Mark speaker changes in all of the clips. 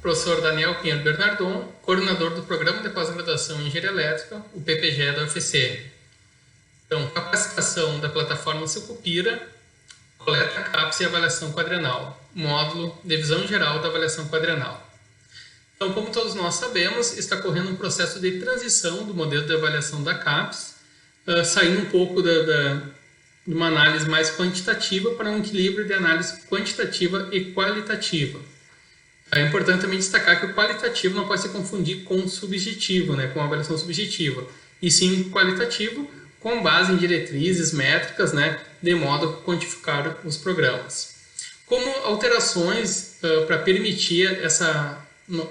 Speaker 1: professor Daniel Pinheiro Bernardon, coordenador do Programa de Pós-Graduação em Engenharia Elétrica, o PPGE da UFCM. Então, capacitação da plataforma Sucupira, coleta CAPS e avaliação quadrienal, módulo de visão geral da avaliação quadrienal. Então, como todos nós sabemos, está correndo um processo de transição do modelo de avaliação da CAPS, saindo um pouco de uma análise mais quantitativa para um equilíbrio de análise quantitativa e qualitativa. É importante também destacar que o qualitativo não pode se confundir com o subjetivo, né, com a avaliação subjetiva, e sim qualitativo com base em diretrizes, métricas, né, de modo a quantificar os programas. Como alterações para permitir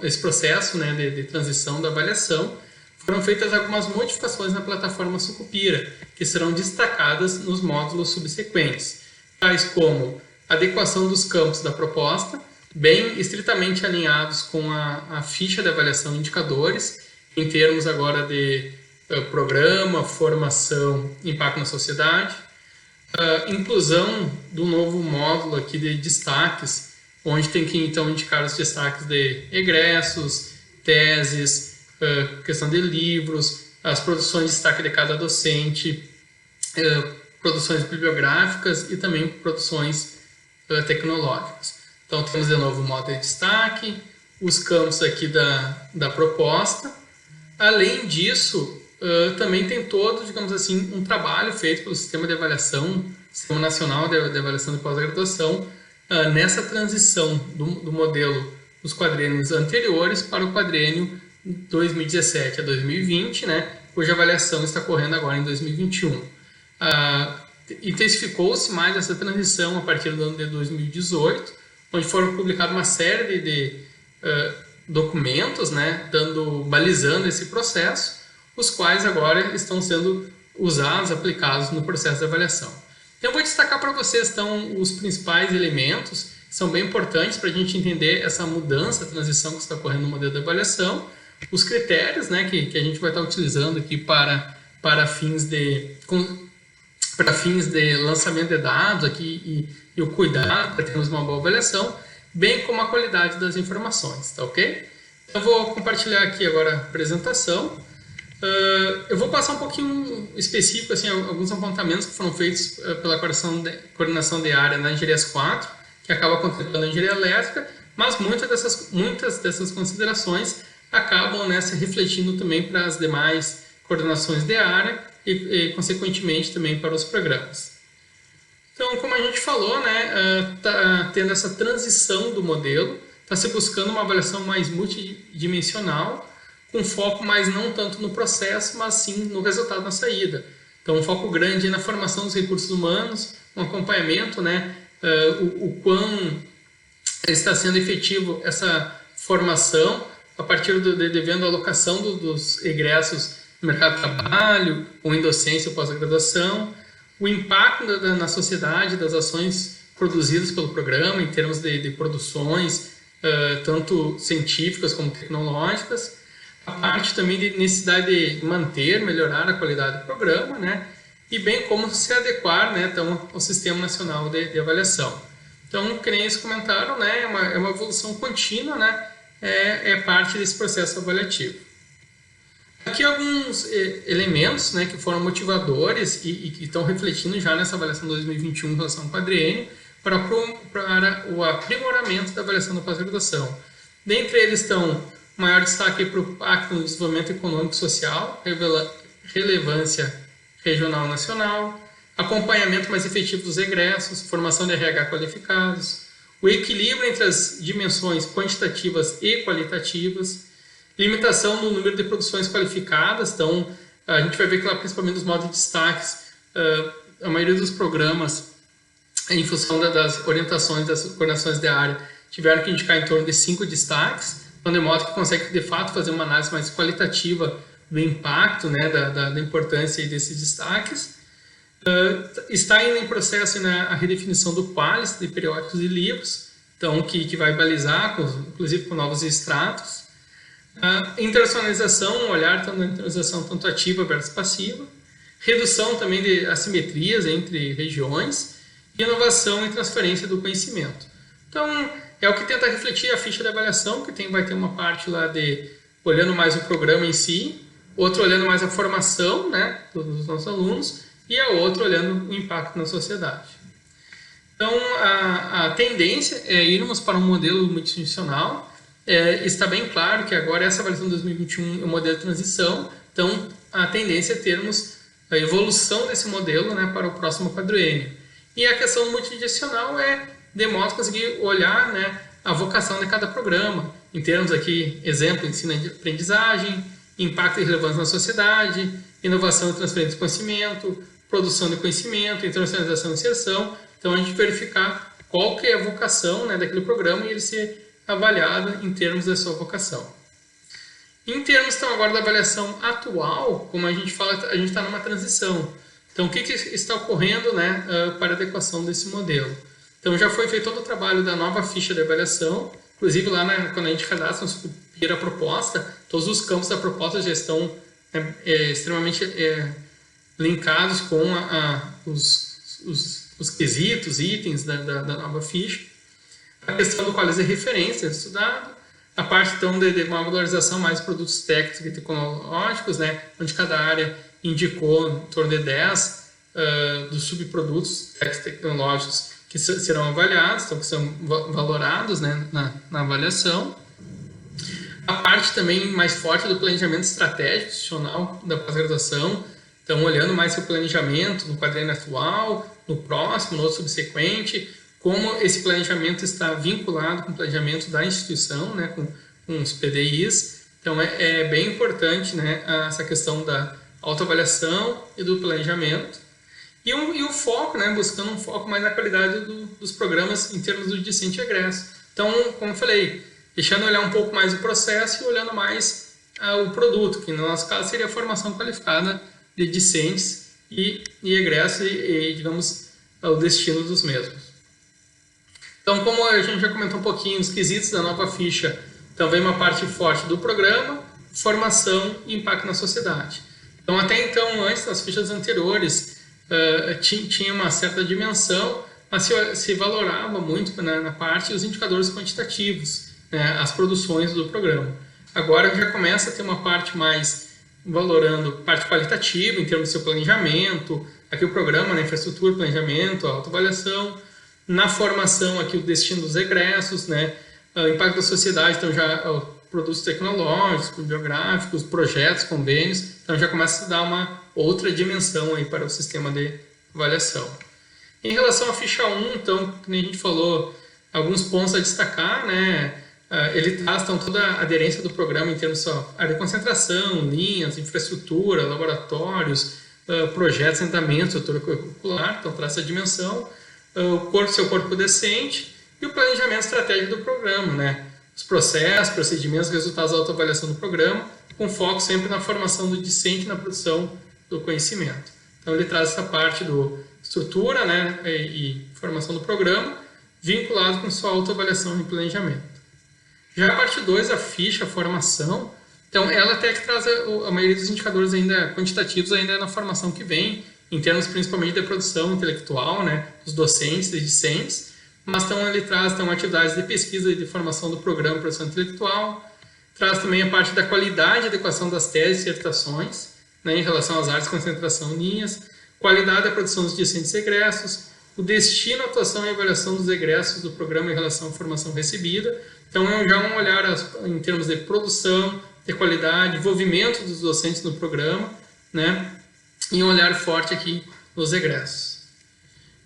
Speaker 1: esse processo, né, de transição da avaliação, foram feitas algumas modificações na plataforma Sucupira, que serão destacadas nos módulos subsequentes, tais como adequação dos campos da proposta, bem estritamente alinhados com a ficha de avaliação de indicadores, em termos agora de programa, formação, impacto na sociedade, inclusão do novo módulo aqui de destaques, onde tem que então indicar os destaques de egressos, teses, questão de livros, as produções de destaque de cada docente, produções bibliográficas e também produções tecnológicas. Então temos de novo o modo de destaque, os campos aqui da proposta. Além disso, também tem todo, digamos assim, um trabalho feito pelo Sistema de Avaliação, Sistema Nacional de Avaliação de Pós-Graduação, nessa transição do modelo dos quadrênios anteriores para o quadrênio 2017 a 2020, né, cuja avaliação está correndo agora em 2021. Intensificou-se mais essa transição a partir do ano de 2018, onde foram publicados uma série de documentos, né, balizando esse processo, os quais agora estão sendo usados, aplicados no processo de avaliação. Então, eu vou destacar para vocês então, os principais elementos que são bem importantes para a gente entender essa mudança, a transição que está ocorrendo no modelo de avaliação, os critérios, né, que a gente vai estar utilizando aqui para fins de lançamento de dados aqui e o cuidado para termos uma boa avaliação, bem como a qualidade das informações, tá ok? Eu vou compartilhar aqui agora a apresentação. Eu vou passar um pouquinho específico, assim, alguns apontamentos que foram feitos pela coordenação de área na Engenharia 4, que acaba contemplando a Engenharia Elétrica, mas muitas dessas considerações acabam, né, se refletindo também para as demais coordenações de área e consequentemente, também para os programas. Então, como a gente falou, né, está tendo essa transição do modelo, está se buscando uma avaliação mais multidimensional, com foco mais não tanto no processo, mas sim no resultado na saída. Então, um foco grande na formação dos recursos humanos, um acompanhamento, né, o quão está sendo efetivo essa formação a partir devendo a alocação dos egressos no mercado de trabalho, ou em docência ou pós-graduação, o impacto na sociedade das ações produzidas pelo programa em termos de produções, tanto científicas como tecnológicas, a parte também de necessidade de manter, melhorar a qualidade do programa, né, e bem como se adequar, né, então, ao Sistema Nacional de Avaliação. Então, que nem eles comentaram, né, é uma evolução contínua, né, é parte desse processo avaliativo. Aqui alguns elementos, né, que foram motivadores e que estão refletindo já nessa avaliação 2021 em relação ao quadriênio para o aprimoramento da avaliação da pós-graduação. Dentre eles estão maior destaque para o impacto no desenvolvimento econômico e social, relevância regional e nacional, acompanhamento mais efetivo dos egressos, formação de RH qualificados, o equilíbrio entre as dimensões quantitativas e qualitativas, limitação no número de produções qualificadas. Então, a gente vai ver que lá, principalmente nos modos de destaques, a maioria dos programas, em função das orientações das coordenações de área, tiveram que indicar em torno de 5 destaques, então, de modo que consegue, de fato, fazer uma análise mais qualitativa do impacto, né, da importância desses destaques. Está ainda em processo, né, a redefinição do qualis de periódicos e livros, então, que vai balizar, inclusive com novos extratos. Internacionalização, um olhar tanto na internacionalização tanto ativa versus passiva. Redução também de assimetrias entre regiões. E inovação e transferência do conhecimento. Então, é o que tenta refletir a ficha de avaliação, que vai ter uma parte lá de olhando mais o programa em si, outro olhando mais a formação, né, dos nossos alunos, e a outra olhando o impacto na sociedade. Então, a tendência é irmos para um modelo multidisciplinar. Está bem claro que agora essa avaliação de 2021 é um modelo de transição, então a tendência é termos a evolução desse modelo, né, para o próximo quadriênio. E a questão multidisciplinar é de modo a conseguir olhar, né, a vocação de cada programa, em termos aqui, exemplo, ensino e aprendizagem, impacto e relevância na sociedade, inovação e transferência de conhecimento, produção de conhecimento, internacionalização e inserção. Então, a gente verificar qual que é a vocação, né, daquele programa e ele ser avaliado em termos da sua vocação. Em termos, então, agora da avaliação atual, como a gente fala, a gente está numa transição. Então, o que está ocorrendo, né, para a adequação desse modelo? Então, já foi feito todo o trabalho da nova ficha de avaliação, inclusive lá, né, quando a gente cadastra a proposta, todos os campos da proposta já estão extremamente linkados com os quesitos, itens da nova ficha. A questão do qual é referência estudado, a parte então de uma valorização mais de produtos técnicos e tecnológicos, né, onde cada área indicou em torno de 10 dos subprodutos técnicos e tecnológicos que serão avaliados, então que são valorados, né, na avaliação. A parte também mais forte do planejamento estratégico institucional da pós-graduação, então olhando mais para o planejamento no quadriênio atual, no próximo, no outro subsequente, como esse planejamento está vinculado com o planejamento da instituição, né, com os PDIs. Então, é bem importante, né, essa questão da autoavaliação e do planejamento. E o foco, né, buscando um foco mais na qualidade dos programas em termos do discente egresso. Então, como eu falei, deixando olhar um pouco mais o processo e olhando mais o produto, que no nosso caso seria a formação qualificada de discentes e egresso e, digamos, o destino dos mesmos. Então, como a gente já comentou um pouquinho, os quesitos da nova ficha, então vem uma parte forte do programa, formação e impacto na sociedade. Então, até então, antes das fichas anteriores, tinha uma certa dimensão, mas se valorava muito na parte os indicadores quantitativos, né, as produções do programa. Agora já começa a ter uma parte mais valorando parte qualitativa, em termos do seu planejamento, aqui o programa, né, infraestrutura, planejamento, autoavaliação. Na formação, aqui o destino dos egressos, né? O impacto da sociedade, então já produtos tecnológicos, biográficos, projetos, convênios, então já começa a dar uma outra dimensão aí para o sistema de avaliação. Em relação à ficha 1, então, como a gente falou, alguns pontos a destacar, né? Ele traz então, toda a aderência do programa em termos de área de concentração, linhas, infraestrutura, laboratórios, projetos, assentamentos, setor curricular, então traz essa dimensão. Seu corpo decente e o planejamento estratégico do programa, né? Os processos, procedimentos, resultados da autoavaliação do programa, com foco sempre na formação do discente e na produção do conhecimento. Então, ele traz essa parte do estrutura, né, e formação do programa, vinculado com sua autoavaliação e planejamento. Já a parte 2, a ficha, a formação, então, ela até que traz a maioria dos indicadores ainda quantitativos ainda na formação que vem, em termos principalmente de produção intelectual, né, dos docentes e discentes, mas então ele traz então, atividades de pesquisa e de formação do programa de produção intelectual, traz também a parte da qualidade e adequação das teses e dissertações, né, em relação às áreas de concentração em linhas, qualidade da produção dos discentes egressos, o destino, atuação e avaliação dos egressos do programa em relação à formação recebida. Então, é já um olhar em termos de produção, de qualidade, envolvimento dos docentes no programa, né, e um olhar forte aqui nos egressos.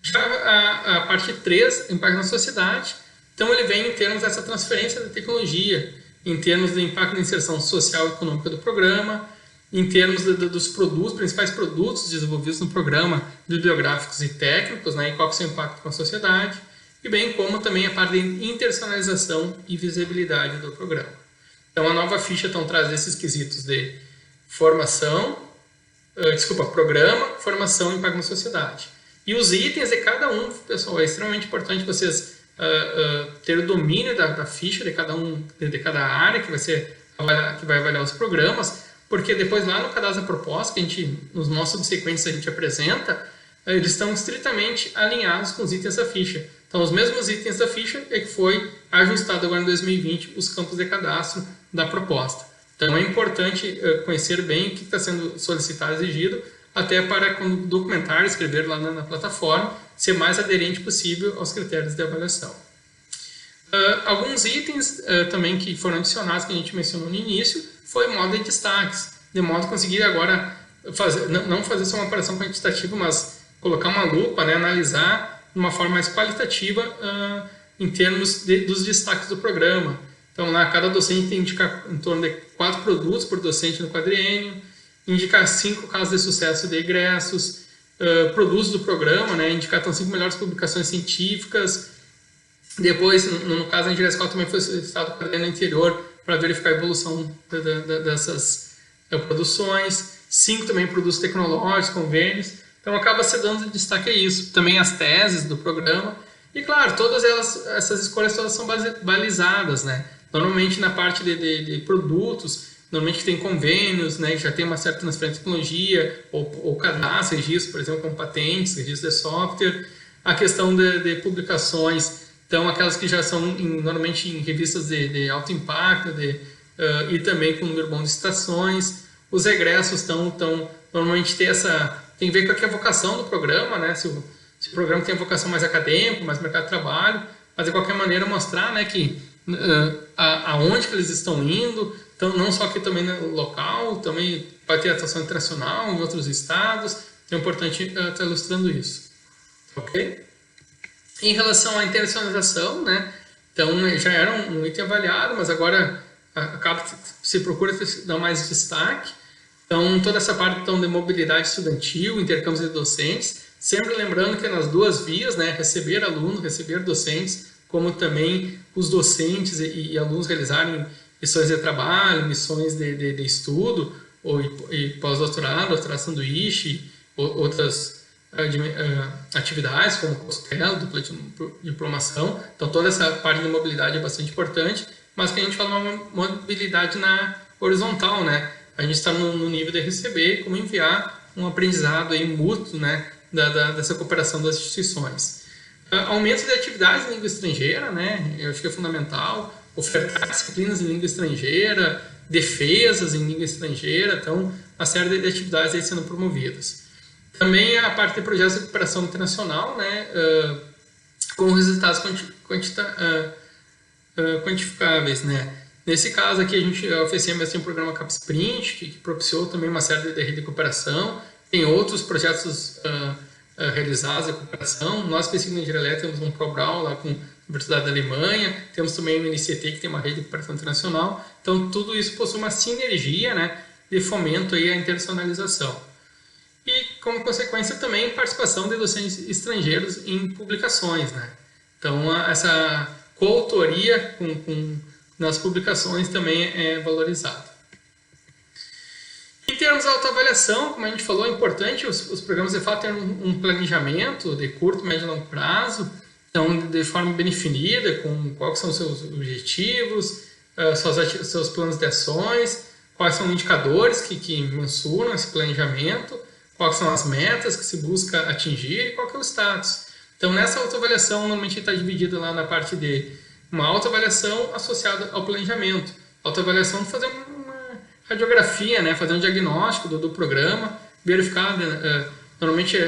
Speaker 1: Já a parte 3, impacto na sociedade, então ele vem em termos dessa transferência da tecnologia, em termos do impacto na inserção social e econômica do programa, em termos dos produtos, principais produtos desenvolvidos no programa, bibliográficos e técnicos, né, e qual que é o seu impacto com a sociedade, e bem como também a parte de internacionalização e visibilidade do programa. Então a nova ficha então, traz esses quesitos de programa, formação e impacto na sociedade. E os itens de cada um, pessoal, é extremamente importante vocês ter o domínio da ficha de cada área que vai avaliar os programas, porque depois lá no cadastro da proposta, que nos nossos subsequentes a gente apresenta, eles estão estritamente alinhados com os itens da ficha. Então, os mesmos itens da ficha é que foi ajustado agora em 2020 os campos de cadastro da proposta. Então, é importante conhecer bem o que está sendo solicitado e exigido, até para, quando documentar, escrever lá na plataforma, ser mais aderente possível aos critérios de avaliação. Alguns itens também que foram adicionados, que a gente mencionou no início, foi modo de destaques, de modo a conseguir agora não fazer só uma apuração quantitativa, mas colocar uma lupa, né, analisar de uma forma mais qualitativa em termos dos destaques do programa. Então, lá, cada docente tem que indicar em torno de 4 produtos por docente no quadriênio, indicar 5 casos de sucesso de egressos, produtos do programa, né, indicar 5 melhores publicações científicas. Depois, no caso da Engenharia também foi solicitado o quadriênio anterior para verificar a evolução dessas produções. 5 também produtos tecnológicos, convênios. Então, acaba se dando destaque a isso. Também as teses do programa. E, claro, todas essas escolhas todas são balizadas, né? Normalmente, na parte de produtos, normalmente tem convênios, né? Já tem uma certa transferência de tecnologia, ou cadastro, registro, por exemplo, com patentes, registro de software. A questão de publicações, então, aquelas que já são normalmente em revistas de alto impacto e também com número bom de citações. Os egressos normalmente tem a ver com a vocação do programa, né? Se o programa tem a vocação mais acadêmica, mais mercado de trabalho, mas de qualquer maneira mostrar, né, que aonde que eles estão indo, então não só aqui também no local, também vai ter atuação internacional em outros estados, então é importante estar ilustrando isso. Ok? Em relação à internacionalização, né, então já era um item avaliado, mas agora se procura dar mais destaque. Então, toda essa parte de mobilidade estudantil, intercâmbios de docentes, sempre lembrando que é nas duas vias, né, receber alunos, receber docentes, como também os docentes e alunos realizarem missões de trabalho, missões de estudo, e pós-doutorado, doutorado sanduíche, outras atividades, como costela, dupla diplomação. Então, toda essa parte de mobilidade é bastante importante, mas que a gente fala uma mobilidade na horizontal, né? A gente está no nível de receber, como enviar um aprendizado aí mútuo, né, dessa cooperação das instituições. Aumento de atividades em língua estrangeira, né, eu acho que é fundamental. Ofertar disciplinas em língua estrangeira, defesas em língua estrangeira, então, uma série de atividades aí sendo promovidas. Também a parte de projetos de cooperação internacional, né, com resultados quantificáveis, né. Nesse caso aqui, a UFSM tem um programa CapSprint, que propiciou também uma série de rede de cooperação. Tem outros projetos realizados de cooperação. Nós, especificamente na Engenharia Elétrica, temos um ProBrau lá com a Universidade da Alemanha. Temos também o NCT, que tem uma rede de cooperação internacional. Então, tudo isso possui uma sinergia, né, de fomento aí à internacionalização. E, como consequência, também participação de docentes estrangeiros em publicações, né. Então, essa coautoria nas publicações também é valorizado. Em termos de autoavaliação, como a gente falou, é importante os programas de fato terem um planejamento de curto, médio e longo prazo, então de forma bem definida, com quais são os seus objetivos, seus planos de ações, quais são os indicadores que mensuram esse planejamento, quais são as metas que se busca atingir e qual que é o status. Então, nessa autoavaliação, normalmente está dividida lá na parte de uma autoavaliação associada ao planejamento. Autoavaliação de fazer uma radiografia, né? Fazer um diagnóstico do programa, verificar, normalmente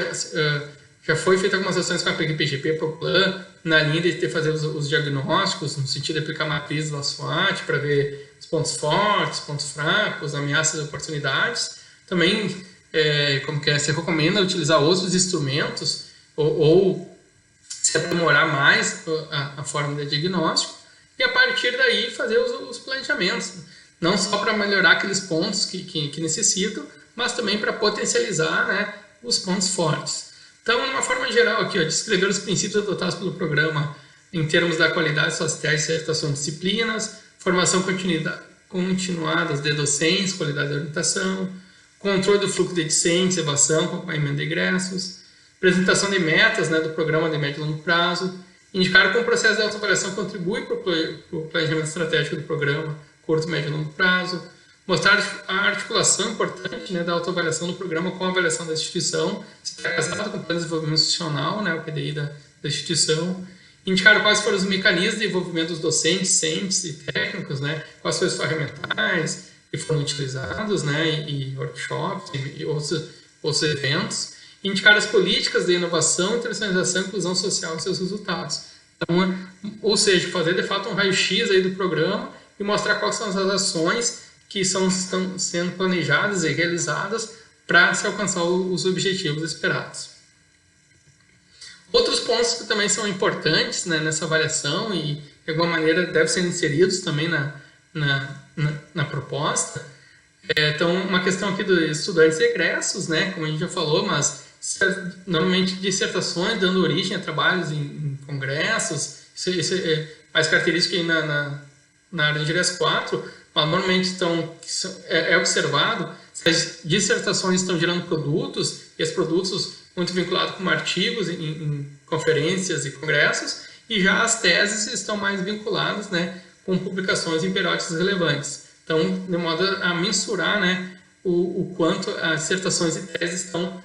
Speaker 1: já foi feita algumas ações com a PGP, ProPlan, na linha de fazer os diagnósticos, no sentido de aplicar matrizes da SWOT para ver os pontos fortes, pontos fracos, ameaças e oportunidades. Também, se recomenda utilizar outros instrumentos ou se aprimorar mais a forma de diagnóstico e a partir daí fazer os planejamentos, não só para melhorar aqueles pontos que necessitam, mas também para potencializar, né, os pontos fortes. Então, de uma forma geral aqui, descrever os princípios adotados pelo programa em termos da qualidade social e certificação de disciplinas, formação continuada de docentes, qualidade de orientação, controle do fluxo de discentes, evasão, acompanhamento de egressos, apresentação de metas, né, do programa de médio e longo prazo, indicar como o processo de autoavaliação contribui para o planejamento estratégico do programa, curto, médio e longo prazo, Mostrar a articulação importante, né, da autoavaliação do programa com a avaliação da instituição, se está casado com o plano de desenvolvimento institucional, né, o PDI da instituição. Indicar quais foram os mecanismos de envolvimento dos docentes, discentes e técnicos, né, quais foram os ferramentais que foram utilizados, né, e workshops e outros eventos. Indicar as políticas de inovação, internacionalização e inclusão social e seus resultados. Então, ou seja, fazer de fato um raio-x aí do programa e mostrar quais são as ações que estão sendo planejadas e realizadas para se alcançar os objetivos esperados. Outros pontos que também são importantes, né, nessa avaliação e de alguma maneira devem ser inseridos também na proposta. Então, uma questão aqui dos estudantes egressos, né, como a gente já falou, mas normalmente dissertações dando origem a trabalhos em congressos, isso é mais característico aí na área de engenharias 4, mas normalmente é observado se as dissertações estão gerando produtos, e os produtos muito vinculados com artigos em conferências e congressos, e já as teses estão mais vinculadas, né, com publicações em periódicos relevantes. Então, de modo a mensurar, né, o quanto as dissertações e teses estão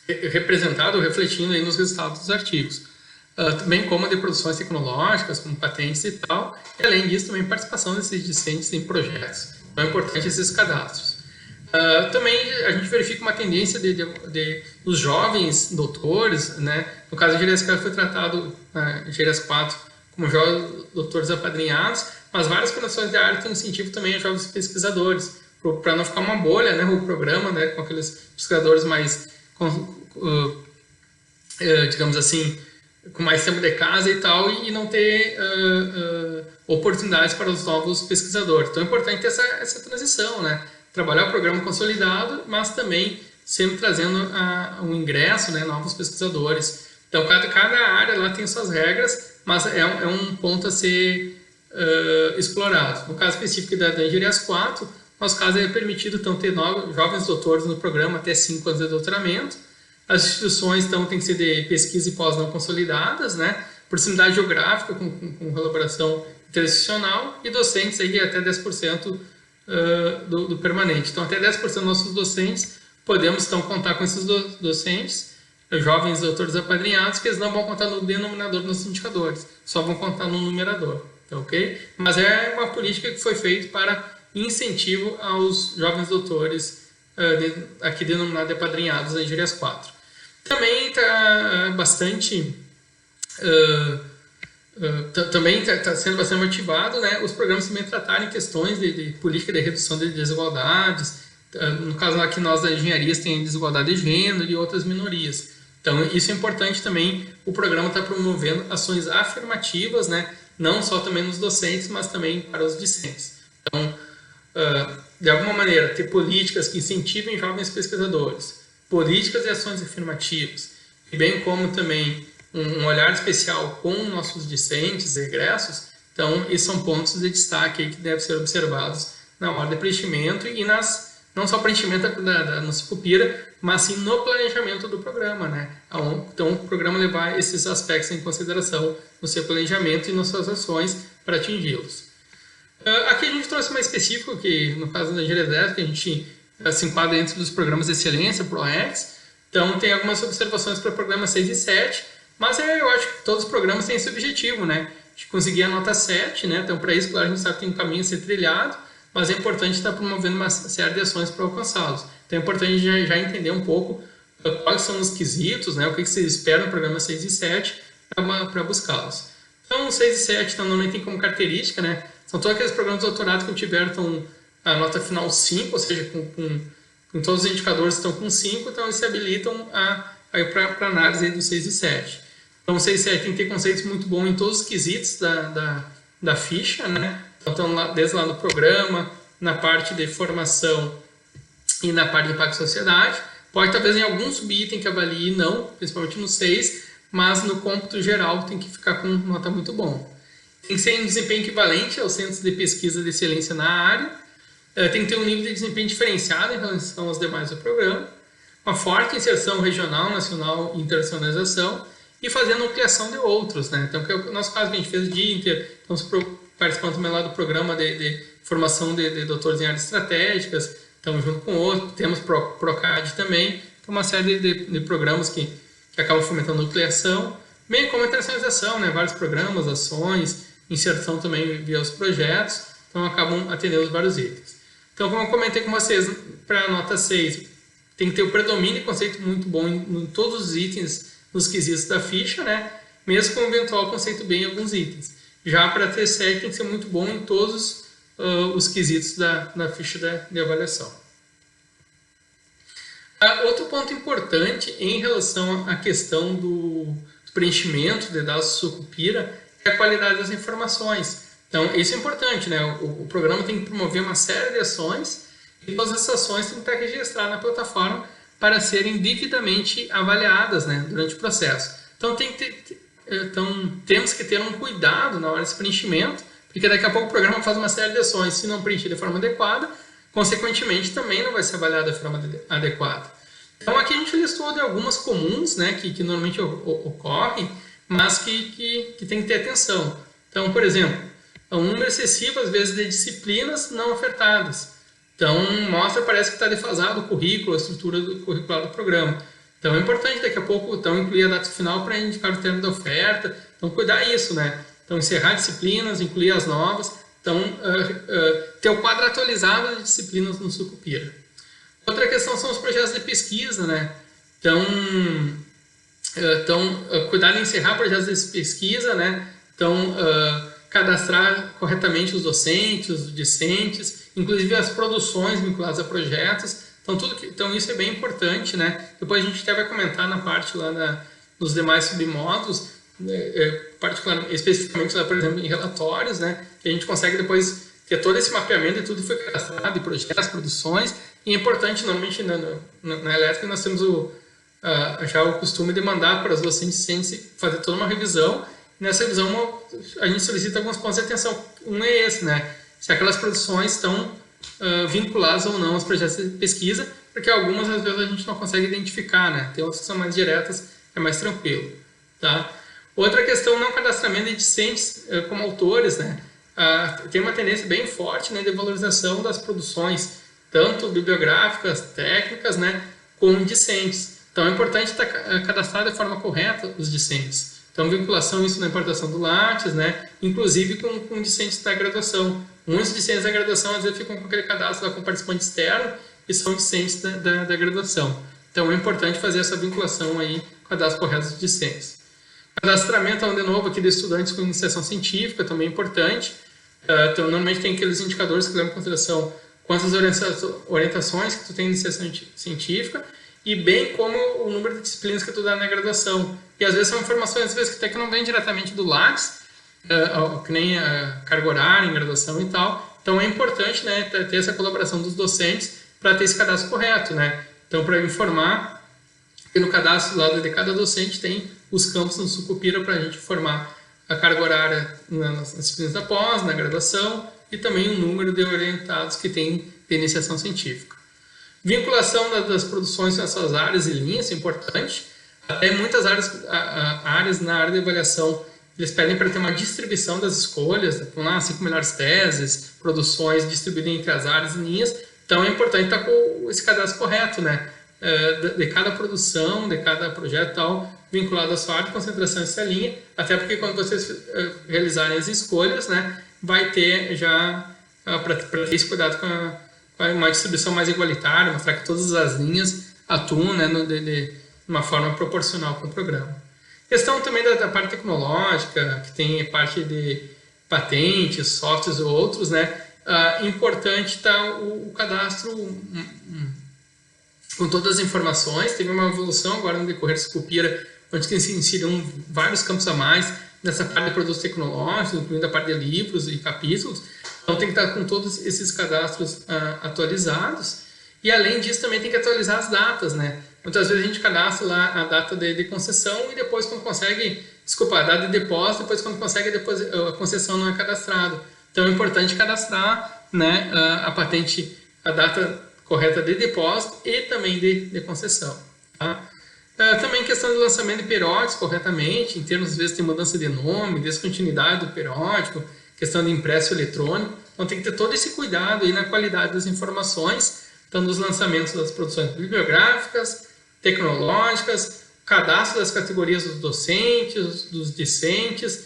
Speaker 1: representado, refletindo aí nos resultados dos artigos. Bem como de produções tecnológicas, como patentes e tal, e além disso também participação desses discentes em projetos. Então é importante esses cadastros. Também a gente verifica uma tendência dos jovens doutores, né? No caso de engenharias 4 foi tratado engenharias 4 como jovens doutores apadrinhados, mas várias fundações de área têm incentivo também a jovens pesquisadores, para não ficar uma bolha, né, o programa, né, com aqueles pesquisadores mais, digamos assim, com mais tempo de casa e tal, e não ter oportunidades para os novos pesquisadores. Então é importante ter essa transição, né, trabalhar o programa consolidado, mas também sempre trazendo um ingresso, né, novos pesquisadores. Então cada área lá tem suas regras, mas é um ponto a ser explorado. No caso específico da Engenharias 4, nosso caso é permitido então ter jovens doutores no programa até 5 anos de doutoramento. As instituições então têm que ser de pesquisa e pós não consolidadas, né? Proximidade geográfica com colaboração interinstitucional e docentes aí até 10% do permanente. Então até 10% dos nossos docentes podemos então contar com esses docentes, jovens doutores apadrinhados, que eles não vão contar no denominador dos indicadores, só vão contar no numerador, tá ok? Mas é uma política que foi feita para incentivo aos jovens doutores aqui denominados de apadrinhados da Engenharias 4. Também está bastante também está sendo bastante motivado, né, os programas também tratarem questões de política de redução de desigualdades. No caso aqui nós da engenharias tem desigualdade de gênero e outras minorias. Então isso é importante também, o programa está promovendo ações afirmativas, né, não só também nos docentes, mas também para os discentes. Então, de alguma maneira, ter políticas que incentivem jovens pesquisadores, políticas e ações afirmativas, e bem como também um olhar especial com nossos discentes e egressos. Então, esses são pontos de destaque aí que devem ser observados na hora de preenchimento e não só preenchimento da nossa cupira, mas sim no planejamento do programa, né? Então, o programa levar esses aspectos em consideração no seu planejamento e nas suas ações para atingi-los. Aqui a gente trouxe mais específico, que no caso da engenharia elétrica a gente se enquadra dentro dos programas de excelência, ProEx. Então tem algumas observações para o programa 6 e 7, mas eu acho que todos os programas têm esse objetivo, né? De conseguir a nota 7, né? Então para isso, claro, a gente sabe que tem um caminho a ser trilhado, mas é importante estar promovendo uma série de ações para alcançá-los. Então é importante já entender um pouco quais são os quesitos, né? O que vocês esperam no programa 6 e 7 para buscá-los. Então 6 e 7 então, normalmente tem como característica, né? São todos aqueles programas de doutorado que obtiveram a nota final 5, ou seja, com todos os indicadores estão com 5, então eles se habilitam para análise do 6 e 7. Então, o 6 e 7 tem que ter conceitos muito bons em todos os quesitos da ficha, né? Então, desde lá no programa, na parte de formação e na parte de impacto sociedade. Pode, talvez, em algum subitem que avalie, não, principalmente no 6, mas no cômputo geral tem que ficar com nota muito bom. Tem que ser em desempenho equivalente aos centros de pesquisa de excelência na área. Tem que ter um nível de desempenho diferenciado em relação aos demais do programa. Uma forte inserção regional, nacional e internacionalização. E fazendo ampliação de outros, né? Então, que é o nosso caso que a gente fez de Inter, então participando também lá do programa de formação de doutores em áreas estratégicas, estamos junto com outros, temos PROCAD também, que é uma série de programas que acabam fomentando a nucleação, bem como a internacionalização, né? Vários programas, ações, inserção também via os projetos, então acabam atendendo os vários itens. Então, como eu comentei com vocês, para a nota 6, tem que ter o predomínio de conceito muito bom em todos os itens, nos quesitos da ficha, né? Mesmo com o eventual conceito bem em alguns itens. Já para a T7 tem que ser muito bom em todos os quesitos da ficha de avaliação. Outro ponto importante em relação à questão do preenchimento de dados Sucupira é a qualidade das informações. Então, isso é importante, né? O programa tem que promover uma série de ações e todas essas ações têm que estar registradas na plataforma para serem devidamente avaliadas, né, durante o processo. Então, temos que ter um cuidado na hora desse preenchimento, porque daqui a pouco o programa faz uma série de ações, se não preencher de forma adequada, consequentemente também não vai ser avaliado de forma adequada. Então aqui a gente listou de algumas comuns, né, que normalmente ocorrem, mas que tem que ter atenção. Então, por exemplo, um número excessivo às vezes de disciplinas não ofertadas. Então parece que está defasado o currículo, a estrutura curricular do programa. Então é importante daqui a pouco incluir a data final para indicar o termo da oferta. Então cuidar isso, né? Então encerrar disciplinas, incluir as novas. Então ter o quadro atualizado de disciplinas no Sucupira. Outra questão são os projetos de pesquisa, né? Então cuidar de encerrar projetos de pesquisa, né? Então cadastrar corretamente os docentes, os discentes, inclusive as produções vinculadas a projetos. Então isso é bem importante, né? Depois a gente até vai comentar na parte lá nos demais submódulos, especificamente lá, por exemplo, em relatórios, né? Que a gente consegue depois ter todo esse mapeamento de tudo que foi cadastrado, de projetos, produções. E é importante, normalmente na elétrica nós temos já o costume de mandar para os docentes fazer toda uma revisão. Nessa revisão a gente solicita alguns pontos de atenção. Um é esse, né? Se aquelas produções estão vinculadas ou não aos projetos de pesquisa, porque algumas às vezes a gente não consegue identificar, né? Tem outras que são mais diretas, é mais tranquilo, tá? Outra questão, não cadastramento de discentes como autores, né? Tem uma tendência bem forte, né, de valorização das produções, tanto bibliográficas, técnicas, né, como discentes. Então é importante estar cadastrado de forma correta os discentes. Então vinculação isso na importação do Lattes, né, inclusive com discentes da graduação. Muitos discentes da graduação às vezes ficam com aquele cadastro lá com participante externo e são discentes da graduação. Então é importante fazer essa vinculação aí, cadastro correto dos discentes. Cadastramento, de novo, aqui de estudantes com iniciação científica, também é importante. Então, normalmente tem aqueles indicadores que levam em consideração quantas orientações que tu tem em iniciação científica e bem como o número de disciplinas que tu dá na graduação. E às vezes são informações às vezes, que não vêm diretamente do Lattes, que nem a carga horária em graduação e tal. Então é importante, né, ter essa colaboração dos docentes para ter esse cadastro correto, né? Então, para informar que no cadastro lá de cada docente tem os campos no Sucupira para a gente formar a carga horária nas disciplinas da pós, na graduação e também o número de orientados que tem de iniciação científica. Vinculação das produções nessas áreas e linhas é importante. Até muitas áreas na área de avaliação eles pedem para ter uma distribuição das escolhas, com lá 5 melhores teses, produções distribuídas entre as áreas e linhas. Então é importante estar com esse cadastro correto, né? De cada produção, de cada projeto e tal, vinculado à sua área de concentração dessa linha, até porque quando vocês realizarem as escolhas, né, vai ter já, para ter esse cuidado com uma distribuição mais igualitária, mostrar que todas as linhas atuam, né, de uma forma proporcional com o programa. Questão também da parte tecnológica, que tem parte de patentes, softwares ou outros, né, importante estar o cadastro com todas as informações. Teve uma evolução agora no decorrer do Sucupira, onde se inseriram vários campos a mais nessa parte de produtos tecnológicos, incluindo a parte de livros e capítulos. Então tem que estar com todos esses cadastros atualizados. E além disso também tem que atualizar as datas, né? Muitas vezes a gente cadastra lá a data de concessão e depois quando consegue, a data de depósito, depois quando consegue a concessão não é cadastrado. Então é importante cadastrar, né, a patente, a data correta de depósito e também de concessão. Tá? Também questão de lançamento de periódicos corretamente, em termos, às vezes, tem mudança de nome, descontinuidade do periódico, questão de impresso eletrônico. Então tem que ter todo esse cuidado aí na qualidade das informações, tanto nos lançamentos das produções bibliográficas, tecnológicas, cadastro das categorias dos docentes, dos discentes,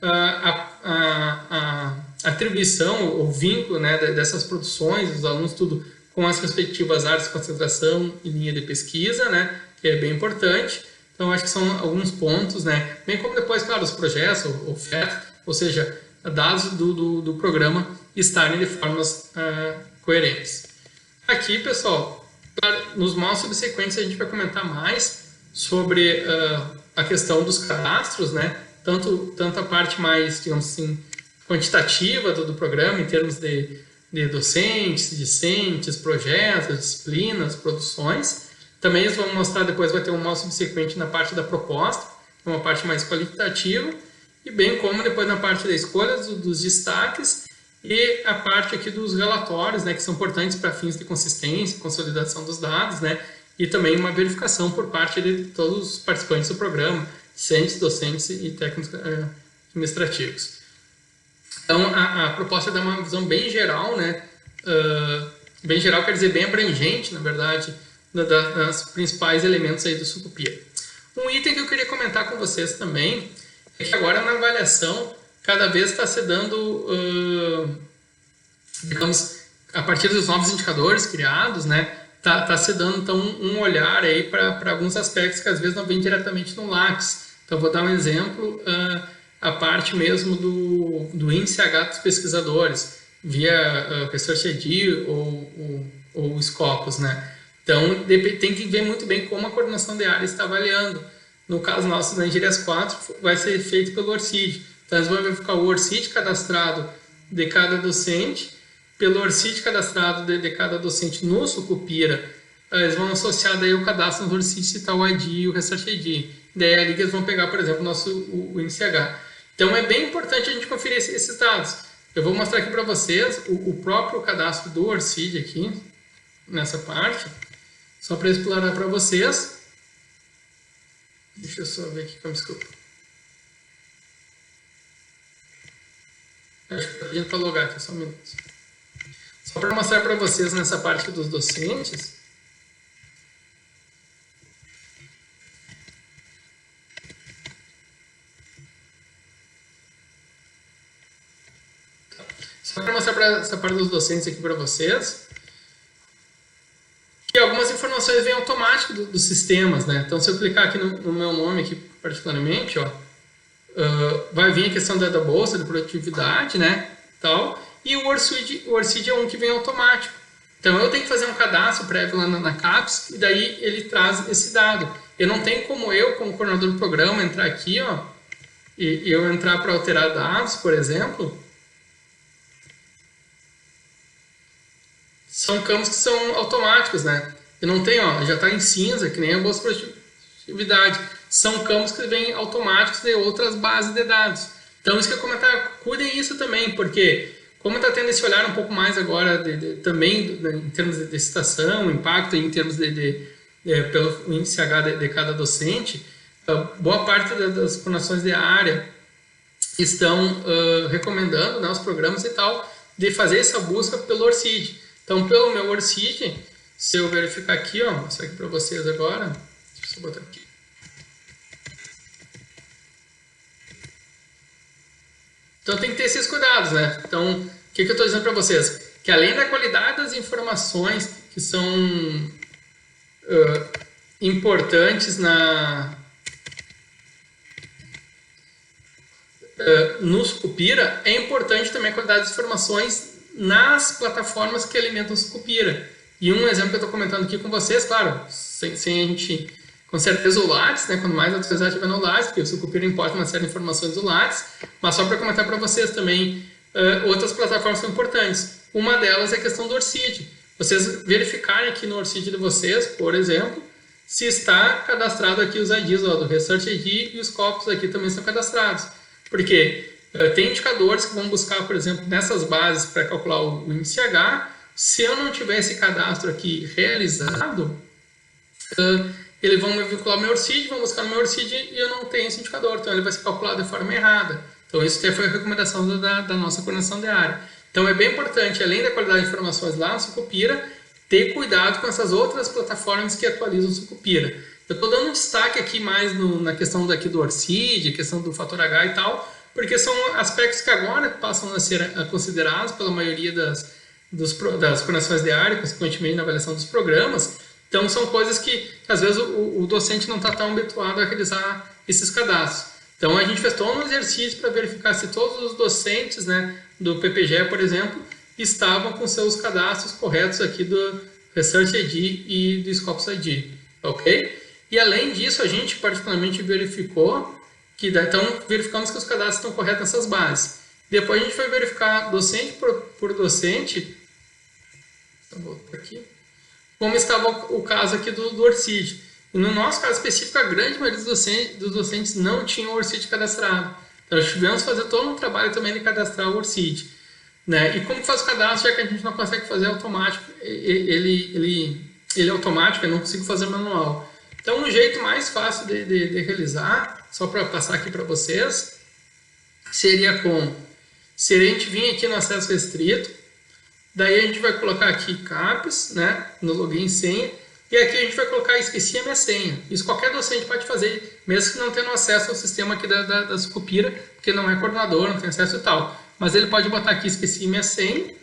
Speaker 1: a atribuição, o vínculo, né, dessas produções, dos alunos, tudo com as respectivas áreas de concentração e linha de pesquisa, né, que é bem importante. Então, acho que são alguns pontos, né, bem como depois, claro, os projetos, oferta, ou seja, dados do programa estarem de formas coerentes. Aqui, pessoal, nos módulos subsequentes a gente vai comentar mais sobre a questão dos cadastros, né, tanto a parte mais, digamos assim, quantitativa do programa, em termos de docentes, discentes, projetos, disciplinas, produções. Também eles vão mostrar, depois vai ter um módulo subsequente na parte da proposta, uma parte mais qualitativa, e bem como depois na parte da escolha dos destaques e a parte aqui dos relatórios, né, que são importantes para fins de consistência, consolidação dos dados, né, e também uma verificação por parte de todos os participantes do programa, discentes, docentes e técnicos administrativos. Então, a proposta dá uma visão bem geral, né, bem geral quer dizer bem abrangente, na verdade, das principais elementos aí do Sucupira. Um item que eu queria comentar com vocês também é que agora na avaliação cada vez está se dando, digamos, a partir dos novos indicadores criados, né, tá se dando então um olhar aí para alguns aspectos que às vezes não vem diretamente no Lattes. Então vou dar um exemplo, a parte mesmo do índice H dos pesquisadores via ResearchID ou Scopus, né? Então, tem que ver muito bem como a coordenação de área está avaliando. No caso nosso, da Engenharias 4, vai ser feito pelo ORCID. Então, eles vão verificar o ORCID cadastrado de cada docente, pelo ORCID cadastrado de cada docente no Sucupira. Eles vão associar daí o cadastro no ORCID, se está o ID e o ResearchID. Daí é ali que eles vão pegar, por exemplo, o índice H. Então, é bem importante a gente conferir esses dados. Eu vou mostrar aqui para vocês o próprio cadastro do ORCID aqui, nessa parte. Só para explorar para vocês. Deixa eu só ver aqui como desculpa. Acho que está pedindo para logar aqui, só um minuto. Só para mostrar para vocês nessa parte dos docentes. Só para mostrar essa parte dos docentes aqui para vocês. E algumas informações vêm automático dos sistemas, né? Então, se eu clicar aqui no meu nome, aqui particularmente, ó, vai vir a questão da bolsa de produtividade, né? Tal, e o ORCID é um que vem automático. Então, eu tenho que fazer um cadastro prévio lá na CAPES, e daí ele traz esse dado. Eu não tenho como eu, como coordenador do programa, entrar aqui, ó, e eu entrar para alterar dados, por exemplo. São campos que são automáticos, né? Eu não tenho, ó, já está em cinza, que nem a bolsa de produtividade. São campos que vêm automáticos de outras bases de dados. Então, isso que eu comentar, cuidem isso também, porque como está tendo esse olhar um pouco mais agora também em termos de citação, impacto em termos pelo índice H de cada docente, boa parte das coordenações de área estão recomendando, né, os programas e tal, de fazer essa busca pelo ORCID. Então, pelo meu ORCID, se eu verificar aqui, ó, vou mostrar aqui para vocês agora, deixa eu botar aqui. Então, tem que ter esses cuidados, né? Então, o que eu estou dizendo para vocês? Que além da qualidade das informações que são importantes no Sucupira, é importante também a qualidade das informações nas plataformas que alimentam o Sucupira. E um exemplo que eu estou comentando aqui com vocês, claro, sem a gente, com certeza o Lattes, né, quando mais a atualização estiver no Lattes, porque o Sucupira importa uma série de informações do Lattes, mas só para comentar para vocês também, outras plataformas são importantes. Uma delas é a questão do ORCID. Vocês verificarem aqui no ORCID de vocês, por exemplo, se está cadastrado aqui os IDs, ó, do ResearchID, e os Scopus aqui também são cadastrados. Porque tem indicadores que vão buscar, por exemplo, nessas bases para calcular o índice H. Se eu não tiver esse cadastro aqui realizado, eles vão me vincular ao meu ORCID, vão buscar no meu ORCID e eu não tenho esse indicador. Então, ele vai ser calculado de forma errada. Então, isso foi a recomendação da nossa coordenação de área. Então, é bem importante, além da qualidade de informações lá no Sucupira, ter cuidado com essas outras plataformas que atualizam o Sucupira. Eu estou dando um destaque aqui mais na questão daqui do ORCID, questão do fator H e tal, porque são aspectos que agora passam a ser considerados pela maioria das coordenações de área, consequentemente na avaliação dos programas. Então, são coisas que às vezes o docente não está tão habituado a realizar esses cadastros. Então, a gente fez todo um exercício para verificar se todos os docentes, né, do PPGE, por exemplo, estavam com seus cadastros corretos aqui do Research ID e do Scopus ID, ok? E além disso, a gente particularmente verificou que, então, verificamos que os cadastros estão corretos nessas bases. Depois a gente foi verificar docente por docente, vou voltar aqui, como estava o caso aqui do ORCID. E no nosso caso específico, a grande maioria dos docentes não tinham o ORCID cadastrado. Então, nós tivemos que fazer todo um trabalho também de cadastrar o ORCID. Né? E como faz o cadastro, já que a gente não consegue fazer automático, ele é automático, eu não consigo fazer manual. Então, um jeito mais fácil de realizar, só para passar aqui para vocês, seria se a gente vir aqui no acesso restrito, daí a gente vai colocar aqui CAPES, né, no login e senha, e aqui a gente vai colocar esqueci a minha senha. Isso qualquer docente pode fazer, mesmo que não tenha acesso ao sistema aqui da Sucupira, porque não é coordenador, não tem acesso e tal. Mas ele pode botar aqui esqueci minha senha,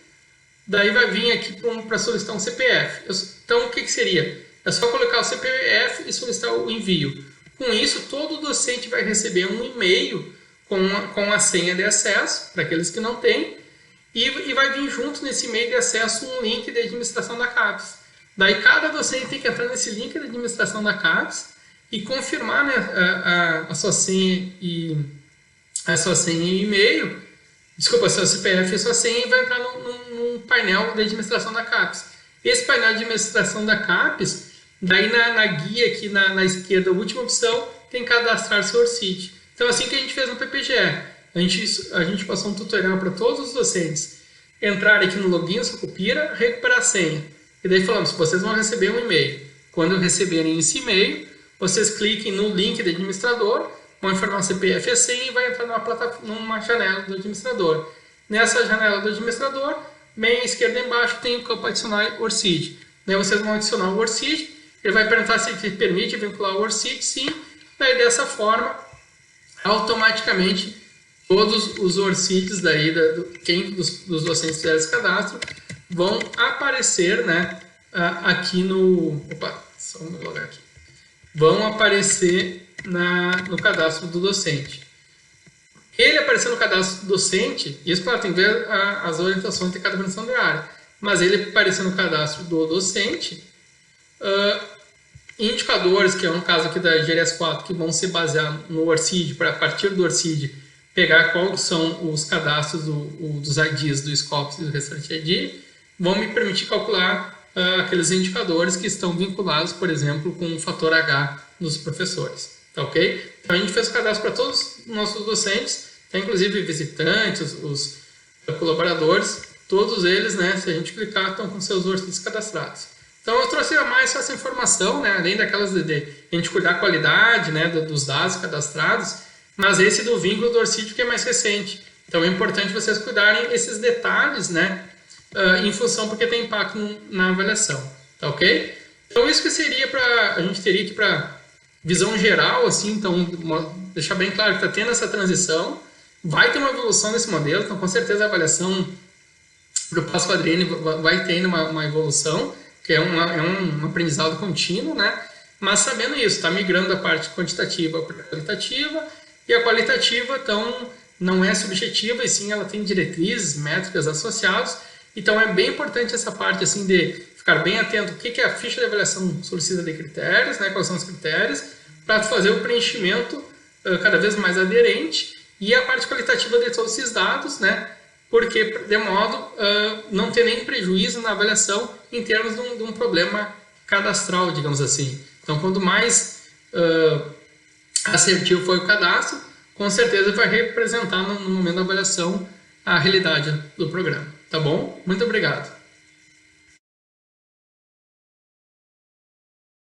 Speaker 1: daí vai vir aqui para solicitar um CPF. Então, o que seria? É só colocar o CPF e solicitar o envio. Com isso, todo docente vai receber um e-mail com a senha de acesso, para aqueles que não têm, e vai vir junto nesse e-mail de acesso um link de administração da CAPES. Daí, cada docente tem que entrar nesse link de administração da CAPES e confirmar, né, a sua senha e e-mail, desculpa, seu CPF e sua senha, e vai entrar num painel de administração da CAPES. Esse painel de administração da CAPES, daí na guia aqui na esquerda, a última opção, tem cadastrar seu ORCID. Então, assim que a gente fez no PPGE, a gente passou um tutorial para todos os docentes entrarem aqui no login Sucupira, recuperar a senha. E daí falamos, vocês vão receber um e-mail. Quando receberem esse e-mail, vocês cliquem no link do administrador, vão informar o CPF e a senha e vai entrar numa janela do administrador. Nessa janela do administrador, bem à esquerda embaixo tem o campo adicionar ORCID. Daí vocês vão adicionar o ORCID, ele vai perguntar se permite vincular o ORCID, sim. Daí dessa forma, automaticamente, todos os ORCIDs daí, dos docentes fizeram esse cadastro, vão aparecer, né, aqui no... Opa, só vou logar aqui. Vão aparecer no cadastro do docente. Ele aparecer no cadastro do docente, isso, claro, tem que ver as orientações de cada organização de área, mas ele aparecer no cadastro do docente, indicadores, que é um caso aqui da GRS 4, que vão se basear no ORCID, para a partir do ORCID pegar quais são os cadastros dos IDs do Scopus e do Research ID, vão me permitir calcular aqueles indicadores que estão vinculados, por exemplo, com o fator H dos professores. Tá ok? Então, a gente fez o cadastro para todos os nossos docentes, tá, inclusive visitantes, os colaboradores, todos eles, né, se a gente clicar, estão com seus ORCIDs cadastrados. Então, eu trouxe mais essa informação, né, além daquelas de a gente cuidar da qualidade, né, dos dados cadastrados, mas esse do vínculo do ORCID que é mais recente. Então, é importante vocês cuidarem esses detalhes, né, em função porque tem impacto na avaliação. Tá ok? Então, isso que seria a gente teria aqui para visão geral, assim, então, deixar bem claro que está tendo essa transição, vai ter uma evolução nesse modelo, então, com certeza, a avaliação para o passo quadriênio vai tendo uma evolução, que é um aprendizado contínuo, né? Mas sabendo isso, está migrando da parte quantitativa para a qualitativa, e a qualitativa, então, não é subjetiva, e sim ela tem diretrizes, métricas associadas, então é bem importante essa parte, assim, de ficar bem atento o que a ficha de avaliação solicita de critérios, né? Quais são os critérios, para fazer o preenchimento cada vez mais aderente, e a parte qualitativa de todos esses dados, né? Porque, de modo, não ter nenhum prejuízo na avaliação em termos de um problema cadastral, digamos assim. Então, quanto mais assertivo foi o cadastro, com certeza vai representar no momento da avaliação a realidade do programa. Tá bom? Muito obrigado.